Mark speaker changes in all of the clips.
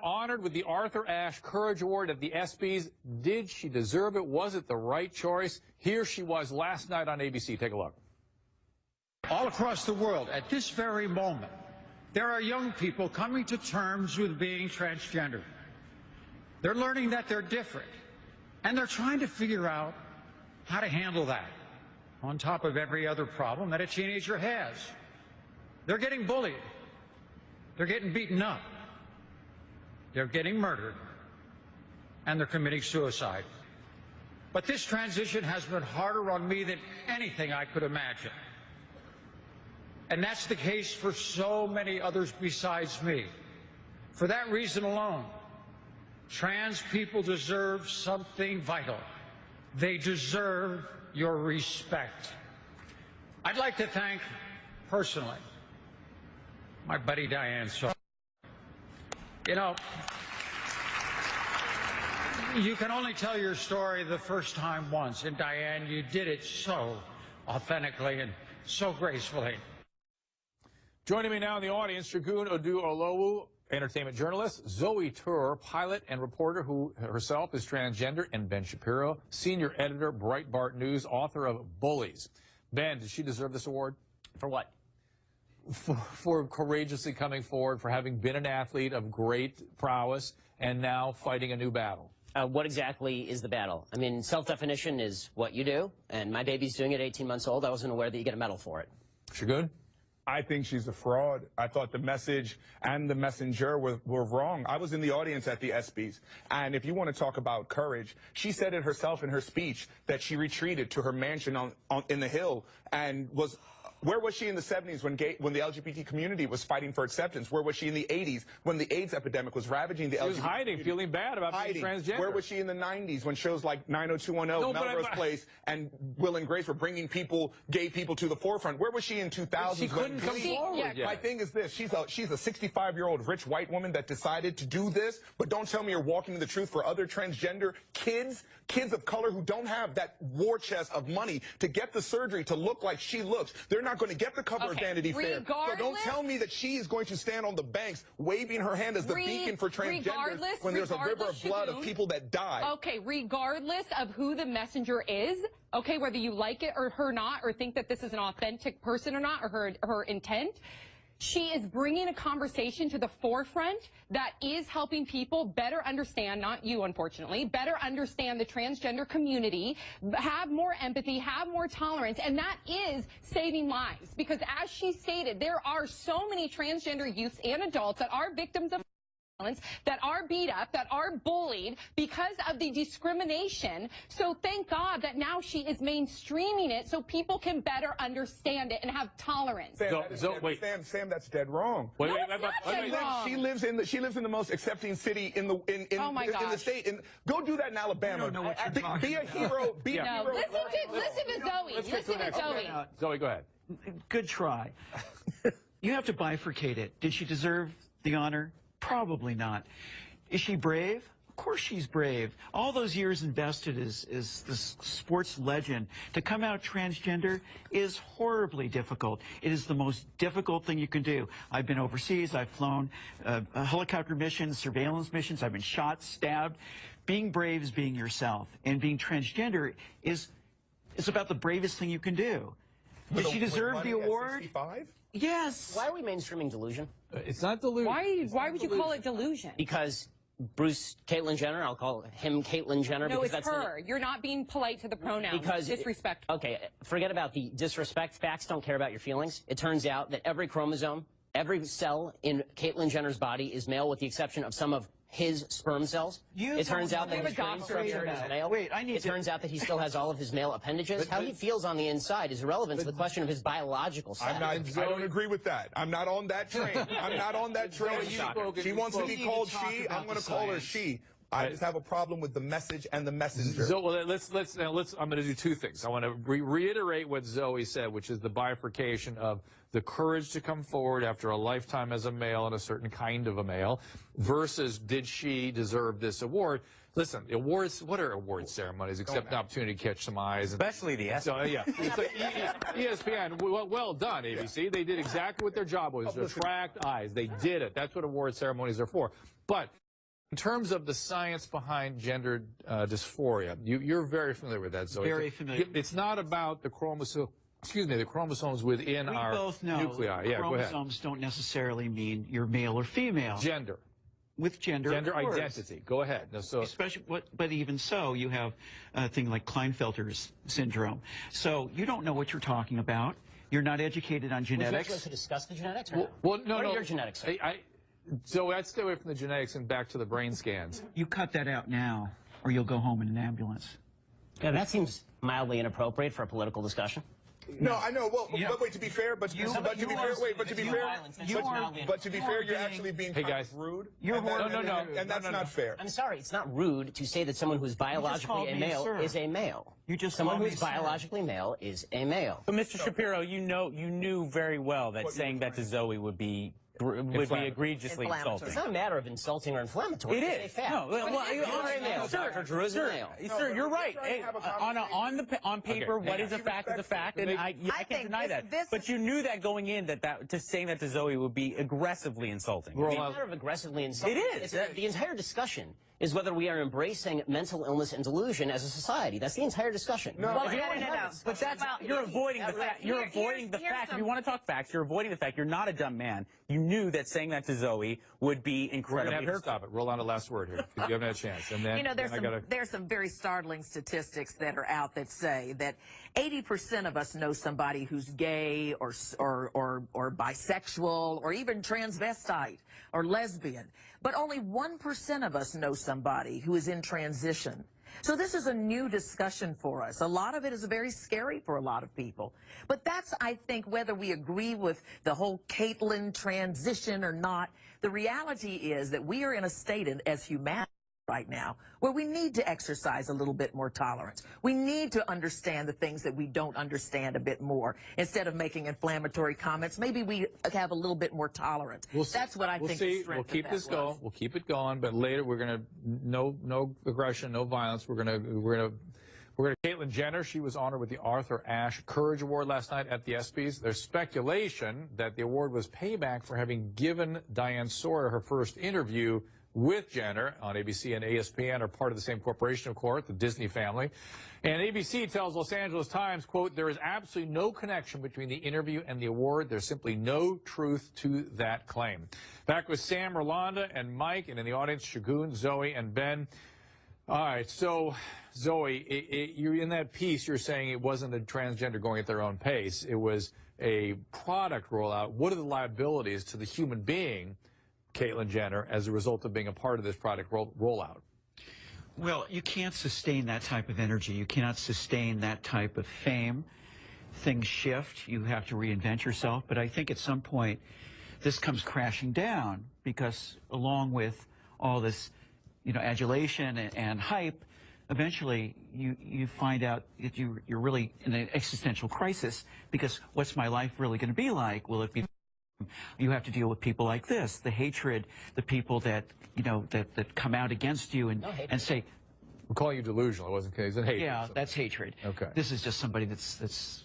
Speaker 1: Honored with the Arthur Ashe Courage Award at the ESPYs. Did she deserve it? Was it the right choice? Here she was last night on ABC. Take a look.
Speaker 2: All across the world, at this very moment, there are young people coming to terms with being transgender. They're learning that they're different, and they're trying to figure out how to handle that on top of every other problem that a teenager has. They're getting bullied. They're getting beaten up. They're getting murdered, and they're committing suicide. But this transition has been harder on me than anything I could imagine. And that's the case for so many others besides me. For that reason alone, trans people deserve something vital. They deserve your respect. I'd like to thank, personally, my buddy Diane. You know, you can only tell your story the first time once, and Diane, you did it so authentically and so gracefully.
Speaker 1: Joining me now in the audience, Shagun Oduolowu, entertainment journalist, Zoe Tur, pilot and reporter who herself is transgender, and Ben Shapiro, senior editor, Breitbart News, author of Bullies. Ben, did she deserve this award?
Speaker 3: For what?
Speaker 1: For courageously coming forward, for having been an athlete of great prowess and now fighting a new battle.
Speaker 3: What exactly is the battle? I mean, self-definition is what you do, and my baby's doing it at 18 months old. I wasn't aware that you get a medal for it.
Speaker 1: Shagun?
Speaker 4: I think she's a fraud. I thought the message and the messenger were wrong. I was in the audience at the ESPYs, and if you want to talk about courage, she said it herself in her speech that she retreated to her mansion in the Hill and was... Where was she in the 70s when the LGBT community was fighting for acceptance? Where was she in the 80s when the AIDS epidemic was ravaging the LGBT community?
Speaker 1: She was hiding, feeling bad about being transgender.
Speaker 4: Where was she in the 90s when shows like 90210, Melrose Place, and Will and Grace were bringing gay people to the forefront? Where was she in 2000?
Speaker 1: She couldn't come forward yet.
Speaker 4: My thing is this. She's a 65-year-old rich white woman that decided to do this, but don't tell me you're walking the truth for other transgender kids of color who don't have that war chest of money to get the surgery to look like she looks. They're not going to get the cover of Vanity Fair. So don't tell me that she is going to stand on the banks waving her hand as the beacon for transgenders when there's a river of blood of people that die.
Speaker 5: Okay, regardless of who the messenger is, okay, whether you like it or her not, or think that this is an authentic person or not, or her intent, she is bringing a conversation to the forefront that is helping people better understand, not you unfortunately, better understand the transgender community, have more empathy, have more tolerance, and that is saving lives. Because as she stated, there are so many transgender youths and adults that are victims of violence, that are beat up, that are bullied because of the discrimination. So thank God that now she is mainstreaming it so people can better understand it and have tolerance.
Speaker 4: Sam, that's dead wrong. She lives in the most accepting city in the state. And go do that in Alabama. Be a hero. Be a hero.
Speaker 5: Listen to Zoe. Listen to Zoe.
Speaker 1: Zoe, go ahead.
Speaker 6: Good try. You have to bifurcate it. Did she deserve the honor? Probably not. Is she brave? Of course she's brave. All those years invested as this sports legend. To come out transgender is horribly difficult. It is the most difficult thing you can do. I've been overseas. I've flown helicopter missions, surveillance missions. I've been shot, stabbed. Being brave is being yourself. And being transgender is about the bravest thing you can do. Did she deserve the award? Yes.
Speaker 3: Why are we mainstreaming delusion?
Speaker 1: It's not delusion.
Speaker 5: Why would you call it delusion?
Speaker 3: Because Caitlyn Jenner, I'll call him Caitlyn Jenner.
Speaker 5: No,
Speaker 3: because
Speaker 5: it's her. You're not being polite to the pronouns.
Speaker 3: Because
Speaker 5: disrespectful.
Speaker 3: Okay, forget about the disrespect. Facts don't care about your feelings. It turns out that every chromosome, every cell in Caitlyn Jenner's body is male with the exception of some of his sperm cells. It turns out that his brain structure is male. It turns out that he still has all of his male appendages. How he feels on the inside is irrelevant to the question of his biological sex.
Speaker 4: I don't agree with that. I'm not on that train. I'm not on that train. She wants to be called she. I'm going to call her she. I just have a problem with the message and the messenger.
Speaker 1: So well, let's I'm going to do two things. I want to reiterate what Zoe said, which is the bifurcation of the courage to come forward after a lifetime as a male and a certain kind of a male versus did she deserve this award? Listen, awards, what are award ceremonies except an opportunity to catch some eyes?
Speaker 7: Especially the
Speaker 1: So, yeah. It's like ESPN, well done, ABC. They did exactly what their job was, to attract eyes. They did it. That's what award ceremonies are for. But in terms of the science behind gender dysphoria, you're very familiar with that, Zoe.
Speaker 6: Very familiar.
Speaker 1: It's not about the chromosome. Excuse me, the chromosomes within our
Speaker 6: both know
Speaker 1: nuclei. Yeah, go ahead.
Speaker 6: chromosomes don't necessarily mean you're male or female.
Speaker 1: Gender.
Speaker 6: With gender of course.
Speaker 1: Identity. Go ahead. No, so,
Speaker 6: especially, but even so, you have a thing like Klinefelter's syndrome. So you don't know what you're talking about. You're not educated on genetics.
Speaker 3: Would you like to discuss the genetics? Or
Speaker 1: well, no,
Speaker 3: what
Speaker 1: no.
Speaker 3: are your genetics? Sir?
Speaker 1: So I'd stay away from the genetics and back to the brain scans.
Speaker 6: You cut that out now, or you'll go home in an ambulance.
Speaker 3: Yeah, that seems mildly inappropriate for a political discussion.
Speaker 4: No, I know. Well, but wait, to be fair, but to be fair, you're actually being kind of rude.
Speaker 6: You're
Speaker 4: and that's not fair.
Speaker 3: I'm sorry, it's not rude to say that someone who's biologically a male is a male.
Speaker 6: You just
Speaker 3: someone who's biologically male is a male.
Speaker 7: But Mr. Shapiro, you knew very well that saying that to Zoe would be egregiously insulting.
Speaker 3: It's not a matter of insulting or inflammatory.
Speaker 7: It
Speaker 3: is.
Speaker 7: is. No, sir, you're right. On paper, what is a fact is a fact, and I can't deny that. But you knew that going in that saying that to Zoe would be aggressively insulting.
Speaker 3: It's not a matter of aggressively insulting.
Speaker 7: It is.
Speaker 3: The entire discussion is whether we are embracing mental illness and delusion as a society. That's the entire discussion.
Speaker 7: No. But you're avoiding the fact. You're avoiding the fact. If you want to talk facts, you're avoiding the fact. You're not a dumb man. You knew that saying that to Zoe would be incredibly hurtful.
Speaker 1: Stop it. Roll on the last word here. You haven't had a chance. And then
Speaker 8: there's some very startling statistics that are out that say that 80% of us know somebody who's gay or bisexual or even transvestite or lesbian, but only 1% of us know somebody who is in transition. So this is a new discussion for us. A lot of it is very scary for a lot of people. But that's, I think, whether we agree with the whole Caitlyn transition or not, the reality is that we are in a state as humanity right now where we need to exercise a little bit more tolerance. We need to understand the things that we don't understand a bit more. Instead of making inflammatory comments, maybe we have a little bit more tolerance. That's what I think.
Speaker 1: We'll keep this going. We'll keep it going, but later we're going to no aggression, no violence. We're going to Caitlyn Jenner. She was honored with the Arthur Ashe Courage Award last night at the ESPYs. There's speculation that the award was payback for having given Diane Sawyer her first interview with Jenner on ABC and ESPN are part of the same corporation, of course, the Disney family. And ABC tells Los Angeles Times, quote, there is absolutely no connection between the interview and the award. There's simply no truth to that claim. Back with Sam, Rolanda, and Mike, and in the audience, Shagun, Zoe, and Ben. All right, so, Zoe, you're in that piece, you're saying it wasn't the transgender going at their own pace. It was a product rollout. What are the liabilities to the human being, Caitlyn Jenner, as a result of being a part of this product rollout?
Speaker 6: Well, you can't sustain that type of energy. You cannot sustain that type of fame. Things shift. You have to reinvent yourself. But I think at some point this comes crashing down because along with all this, adulation and hype, eventually you find out that you're really in an existential crisis because what's my life really going to be like? Will it be... You have to deal with people like this, the hatred, the people that, that come out against you and say...
Speaker 1: We're calling you delusional. It wasn't hatred.
Speaker 6: Yeah, that's hatred.
Speaker 1: Okay.
Speaker 6: This is just somebody that's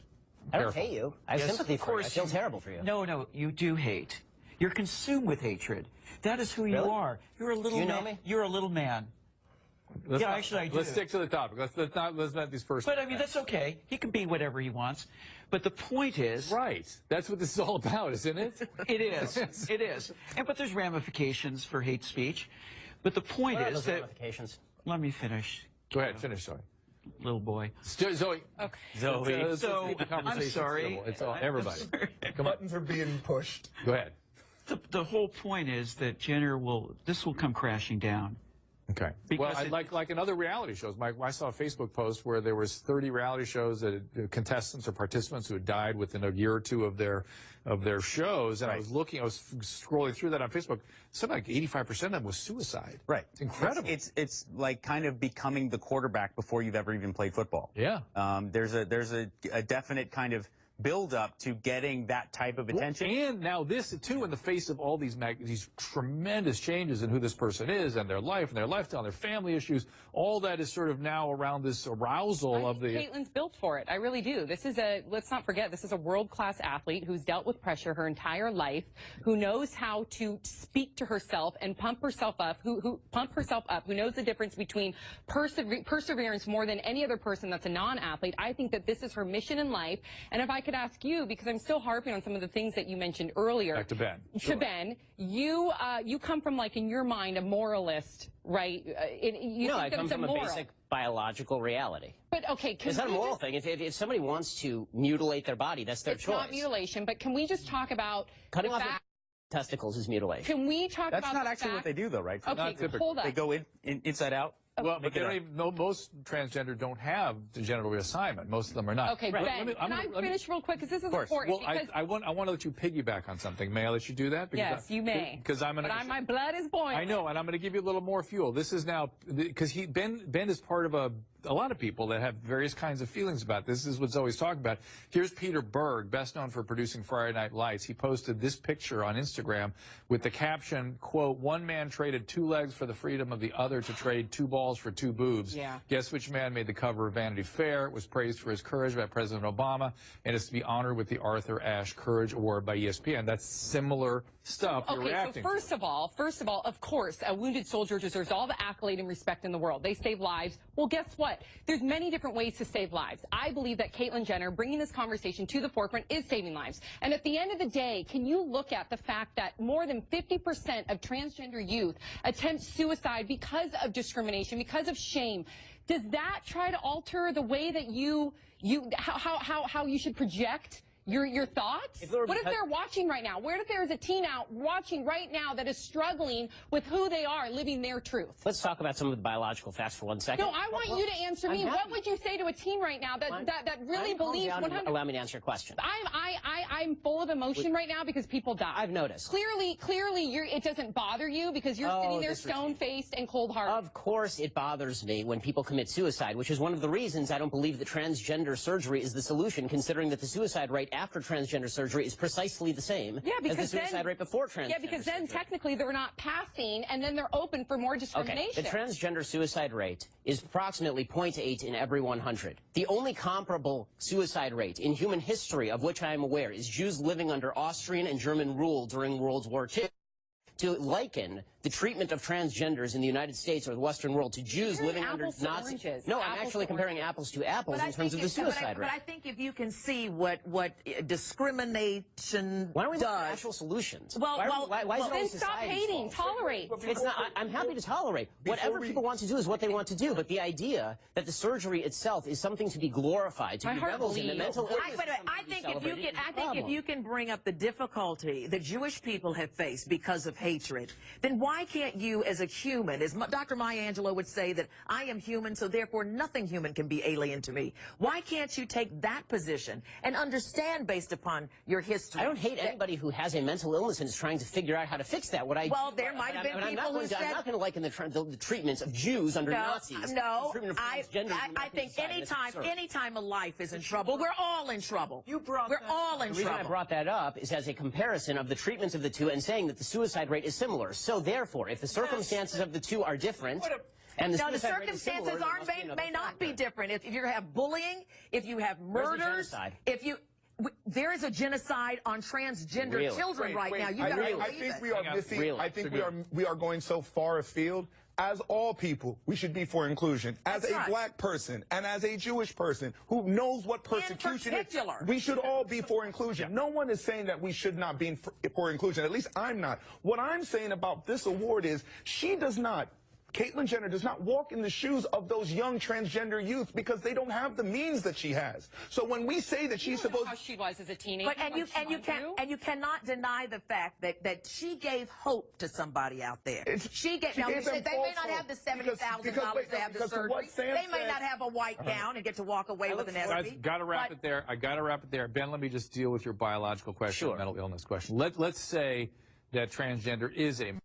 Speaker 3: I don't hate you. I have sympathy for you. I feel terrible for you.
Speaker 6: No, you do hate. You're consumed with hatred. That is who you are. You're a little man.
Speaker 3: You know me?
Speaker 6: You're a little man. Actually, I do.
Speaker 1: Let's stick to the topic. Let's not these first.
Speaker 6: But I mean, that's okay. He can be whatever he wants. But the point is,
Speaker 1: right? That's what this is all about, isn't it?
Speaker 6: It is. It is. But there's ramifications for hate speech. But the point is that.
Speaker 3: Ramifications?
Speaker 6: Let me finish.
Speaker 1: Go ahead. Finish, Zoe.
Speaker 6: Little boy.
Speaker 1: Zoe.
Speaker 5: Okay.
Speaker 1: Zoe.
Speaker 6: So I'm sorry.
Speaker 1: It's all everybody.
Speaker 4: Buttons are being pushed.
Speaker 1: Go ahead.
Speaker 6: The whole point is that Jenner this will come crashing down.
Speaker 1: Okay. Well, like in other reality shows, I saw a Facebook post where there was 30 reality shows that contestants or participants who had died within a year or two of their shows, and I was scrolling through that on Facebook. Something like 85% of them was suicide.
Speaker 7: Right.
Speaker 1: It's incredible.
Speaker 7: It's like kind of becoming the quarterback before you've ever even played football.
Speaker 1: Yeah.
Speaker 7: There's a definite kind of build up to getting that type of attention.
Speaker 1: And now this too, in the face of all these tremendous changes in who this person is and their life and their lifestyle and their family issues, all that is sort of now around this arousal of the...
Speaker 5: Caitlyn's built for it. I really do. This is let's not forget, this is a world-class athlete who's dealt with pressure her entire life, who knows how to speak to herself and pump herself up, who knows the difference between perseverance more than any other person that's a non-athlete. I think that this is her mission in life. And if I could ask you, because I'm still harping on some of the things that you mentioned earlier.
Speaker 1: Back to Ben.
Speaker 5: To Ben, you come from, like, in your mind, a moralist, right?
Speaker 3: I come from a basic biological reality.
Speaker 5: But, okay,
Speaker 3: it's not a moral thing. If somebody wants to mutilate their body, that's their choice.
Speaker 5: It's not mutilation, but can we just talk about
Speaker 3: cutting off testicles is mutilation.
Speaker 5: Can we talk about
Speaker 7: That's not actually what they do, though, right?
Speaker 5: Okay, hold on.
Speaker 7: They go inside out.
Speaker 1: Well, but they don't even, most transgender don't have the genital reassignment. Most of them are not.
Speaker 5: Okay, Ben, can I finish real quick? Because this is important.
Speaker 1: Well, I want to let you piggyback on something. May I let you do that?
Speaker 5: Yes, you may.
Speaker 1: Because
Speaker 5: my blood is boiling.
Speaker 1: I know, and I'm going to give you a little more fuel. This is now, because Ben is part of a lot of people that have various kinds of feelings about this. This is what Zoe's talking about. Here's Peter Berg, best known for producing Friday Night Lights. He posted this picture on Instagram with the caption, quote, "One man traded 2 legs for the freedom of the other to trade 2 balls for 2 boobs.
Speaker 5: Yeah.
Speaker 1: Guess which man made the cover of Vanity Fair, was praised for his courage by President Obama, and is to be honored with the Arthur Ashe Courage Award by ESPN." That's similar stuff you're reacting
Speaker 5: to. First of all, of course, a wounded soldier deserves all the accolade and respect in the world. They save lives. Well, guess what? There's many different ways to save lives. I believe that Caitlyn Jenner bringing this conversation to the forefront is saving lives. And at the end of the day, can you look at the fact that more than 50% of transgender youth attempt suicide because of discrimination, because of shame? Does that try to alter the way that how you should project your thoughts? What if they're watching right now? What if there's a teen out watching right now that is struggling with who they are, living their truth?
Speaker 3: Let's talk about some of the biological facts for 1 second.
Speaker 5: No, I want you to answer me. What would you say to a teen right now that really believes 100%?
Speaker 3: Allow me to answer your question.
Speaker 5: I'm full of emotion right now because people die.
Speaker 3: I've noticed.
Speaker 5: Clearly, it doesn't bother you because you're sitting there stone-faced and cold-hearted.
Speaker 3: Of course it bothers me when people commit suicide, which is one of the reasons I don't believe that transgender surgery is the solution, considering that the suicide rate after transgender surgery is precisely the same as the suicide rate before transgender
Speaker 5: Yeah, because then technically they're not passing, and then they're open for more discrimination.
Speaker 3: Okay, the transgender suicide rate is approximately 0.8 in every 100. The only comparable suicide rate in human history of which I am aware is Jews living under Austrian and German rule during World War II. To liken the treatment of transgenders in the United States or the Western world to Jews living under Nazi... No, I'm actually comparing apples to apples in terms of the suicide rate.
Speaker 8: But I think if you can see what discrimination
Speaker 3: why don't we
Speaker 8: does...
Speaker 3: look at actual solutions?
Speaker 8: Why
Speaker 3: is it
Speaker 5: then stop hating. Tolerate.
Speaker 3: It's not, I'm happy to tolerate. Whatever people want to do is what they want to do. But the idea that the surgery itself is something to be glorified, to be reveled in, the mental illness...
Speaker 8: I think if you can bring up the difficulty that Jewish people have faced because of hatred, then why can't you as a human, as Dr. Maya Angelou would say, that I am human, so therefore nothing human can be alien to me. Why can't you take that position and understand based upon your history?
Speaker 3: I don't hate anybody who has a mental illness and is trying to figure out how to fix that.
Speaker 8: Well, there might have been people who said...
Speaker 3: I'm not going to liken the treatments of Jews under Nazis.
Speaker 8: No, I think anytime a life is in trouble, we're all in trouble. We're all in trouble.
Speaker 3: The reason I brought that up is as a comparison of the treatments of the two and saying that the suicide rate is similar. So therefore, if the circumstances of the two are different, and the
Speaker 8: circumstances may not be different. If you have bullying, if you have murders, there is a genocide on transgender children right now.
Speaker 4: I think we are missing. I think we are going so far afield. As all people, we should be for inclusion. As a black person and as a Jewish person who knows what persecution is, we should all be for inclusion. No one is saying that we should not be for inclusion. At least I'm not. What I'm saying about this award is she does not Caitlyn Jenner does not walk in the shoes of those young transgender youth because they don't have the means that she has. So when we say that she's supposed
Speaker 5: how she was as a teenager,
Speaker 8: but you cannot deny the fact that she gave hope to somebody out there. She gave them they may not have the $70,000 to have the surgery. They may not have a white gown and get to walk away with an SB.
Speaker 1: I've got to wrap it there. I got to wrap it there. Ben, let me just deal with your biological question, mental illness question. Let's say that transgender is a mental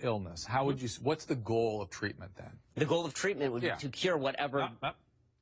Speaker 1: illness. How would you? What's the goal of treatment then?
Speaker 3: The goal of treatment would be to cure whatever.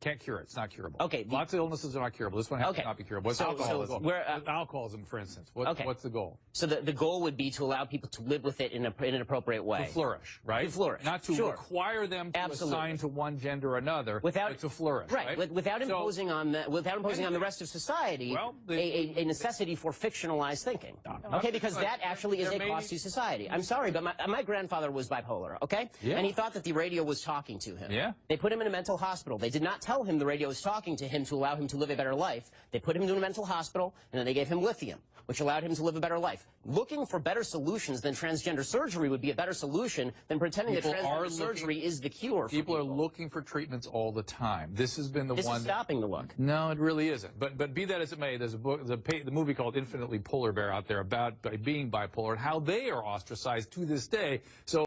Speaker 1: Can't cure it. It's not curable.
Speaker 3: Okay.
Speaker 1: Lots of illnesses are not curable. This one has to not be curable. What's alcoholism? Alcoholism, for instance. What's the goal?
Speaker 3: So the goal would be to allow people to live with it in an appropriate way.
Speaker 1: To flourish, right?
Speaker 3: To flourish.
Speaker 1: Not to require them to assign to one gender or another, but to flourish.
Speaker 3: Right. Without imposing on the rest of society a necessity for fictionalized thinking. Okay, because that actually is a cost to society. I'm sorry, but my grandfather was bipolar, okay?
Speaker 1: Yeah.
Speaker 3: And he thought that the radio was talking to him.
Speaker 1: Yeah.
Speaker 3: They put him in a mental hospital. They did not tell him the radio was talking to him to allow him to live a better life. They put him into a mental hospital, and then they gave him lithium, which allowed him to live a better life. Looking for better solutions than transgender surgery would be a better solution than pretending that transgender surgery is the cure for people.
Speaker 1: People are looking for treatments all the time. This has been the one.
Speaker 3: This is stopping the look.
Speaker 1: No, it really isn't. But be that as it may, there's a book, the movie called Infinitely Polar Bear out there about being bipolar and how they are ostracized to this day. So